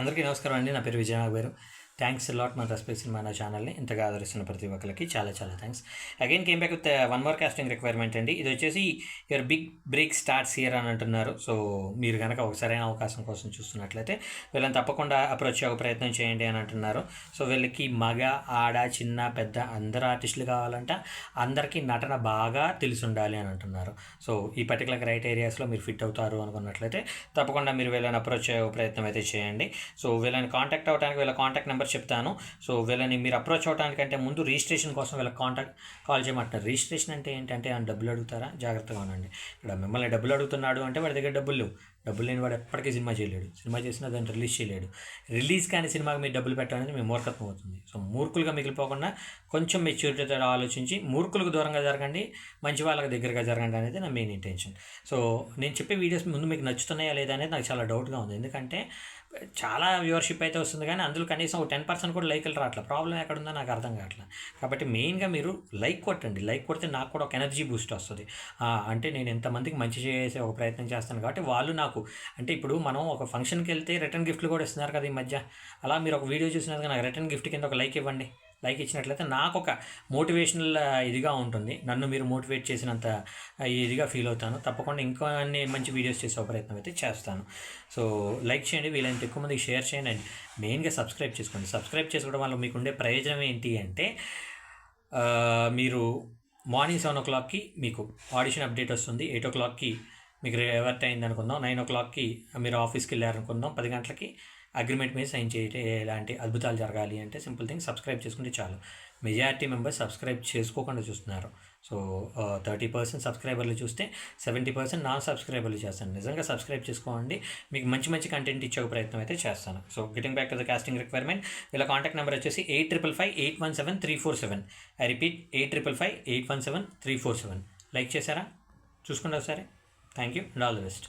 అందరికీ నమస్కారం అండి. నా పేరు విజయనాగ్ గారు. థ్యాంక్స్ లాట్ మన రెస్పెక్ట్ సినిమా నా ఛానల్ని ఇంతగా ఆదరిస్తున్న ప్రతి ఒక్కరికి చాలా చాలా thanks. Again came back with one more casting requirement అండి. ఇది వచ్చేసి your big break starts here అని అంటున్నారు. సో మీరు కనుక ఒక సరైన అవకాశం కోసం చూస్తున్నట్లయితే వీళ్ళని తప్పకుండా అప్రోచ్ అయ్యే ప్రయత్నం చేయండి అని అంటున్నారు. సో వీళ్ళకి మగ ఆడ చిన్న పెద్ద అందరు ఆర్టిస్టులు కావాలంట. అందరికీ నటన బాగా తెలిసి ఉండాలి అని అంటున్నారు. సో ఈ పర్టికులర్ క్రైటీరియాస్లో మీరు ఫిట్ అవుతారు అనుకున్నట్లయితే తప్పకుండా మీరు వీళ్ళని అప్రోచ్ అయ్యే ప్రయత్నం అయితే చేయండి. సో వీళ్ళని కాంటాక్ట్ అవ్వడానికి వీళ్ళ కాంటాక్ట్ నెంబర్ చెప్తాను. సో వీళ్ళని మీరు అప్రోచ్ అవడానికంటే ముందు రిజిస్ట్రేషన్ కోసం వీళ్ళకి కాల్ చేయమంటున్నారు. రిజిస్ట్రేషన్ అంటే ఏంటంటే ఆయన డబ్బులు అడుగుతారా? జాగ్రత్తగా ఉండండి. ఇక్కడ మిమ్మల్ని డబ్బులు అడుగుతున్నాడు అంటే వాడి దగ్గర డబ్బులు లేవు. డబ్బులు లేని వాడు ఎప్పటికీ సినిమా చేయలేడు. సినిమా చేసినా దాన్ని రిలీజ్ చేయలేడు. రిలీజ్ కానీ సినిమాకి మీరు డబ్బులు పెట్టాలనేది మీ మూర్ఖత్వం అవుతుంది. సో మూర్ఖులుగా మిగిలిపోకుండా కొంచెం మెచ్యూరిటీతో ఆలోచించి మూర్ఖులకు దూరంగా జరగండి, మంచి వాళ్ళకి దగ్గరగా జరగండి అనేది నా మెయిన్ ఇంటెన్షన్. సో నేను చెప్పే వీడియోస్ ముందు మీకు నచ్చుతున్నాయా లేదా అనేది నాకు చాలా డౌట్గా ఉంది. ఎందుకంటే చాలా వ్యూవర్షిప్ అయితే వస్తుంది కానీ అందులో కనీసం ఒక 10% కూడా లైక్లు రావట్లేదు. ప్రాబ్లం ఎక్కడుందో నాకు అర్థం కావట్లేదు. కాబట్టి మెయిన్గా మీరు లైక్ కొట్టండి. లైక్ కొడితే నాకు కూడా ఒక ఎనర్జీ బూస్ట్ వస్తుంది. అంటే నేను ఎంతమందికి మంచి చేసే ఒక ప్రయత్నం చేస్తాను కాబట్టి వాళ్ళు నాకు అంటే ఇప్పుడు మనం ఒక ఫంక్షన్కి వెళ్తే రిటర్న్ గిఫ్ట్లు కూడా ఇస్తున్నారు కదా ఈ మధ్య. అలా మీరు ఒక వీడియో చూసినందుకు నాకు రిటర్న్ గిఫ్ట్ కింద ఒక లైక్ ఇవ్వండి. లైక్ ఇచ్చినట్లయితే నాకు ఒక మోటివేషనల్ ఇదిగా ఉంటుంది. నన్ను మీరు మోటివేట్ చేసినంత ఇదిగా ఫీల్ అవుతాను. తప్పకుండా ఇంకా అన్ని మంచి వీడియోస్ చేసే ప్రయత్నం అయితే చేస్తాను. సో లైక్ చేయండి, వీలైనంత ఎక్కువ మందికి షేర్ చేయండి అండ్ మెయిన్గా సబ్స్క్రైబ్ చేసుకోండి. సబ్స్క్రైబ్ చేసుకోవడం వల్ల మీకు ఉండే ప్రయోజనం ఏంటి అంటే మీరు మార్నింగ్ 7 o'clockకి మీకు ఆడిషన్ అప్డేట్ వస్తుంది. 8 o'clockకి మీకు రివర్ట్ అయింది అనుకుందాం. 9 o'clockకి మీరు ఆఫీస్కి వెళ్ళారనుకుందాం. 10 గంటలకి అగ్రిమెంట్ మీద సైన్ చేయటే ఇలాంటి అద్భుతాలు జరగాలి అంటే సింపుల్ థింగ్ సబ్స్క్రైబ్ చేసుకుంటే చాలు. మెజారిటీ మెంబర్స్ సబ్స్క్రైబ్ చేసుకోకుండా చూస్తున్నారు. సో 30% సబ్స్క్రైబర్లు చూస్తే 70% నాన్ సబ్స్క్రైబర్లు చేస్తాను. నిజంగా సబ్స్క్రైబ్ చేసుకోండి. మీకు మంచి మంచి కంటెంట్ ఇచ్చే ప్రయత్నం అయితే చేస్తాను. So getting back to the casting requirement, వీళ్ళ కాంటాక్ట్ నెంబర్ వచ్చేసి 8555817347. I repeat 8555817347. లైక్ చేశారా? చూసుకుంటారు సరే. Thank you and all the best.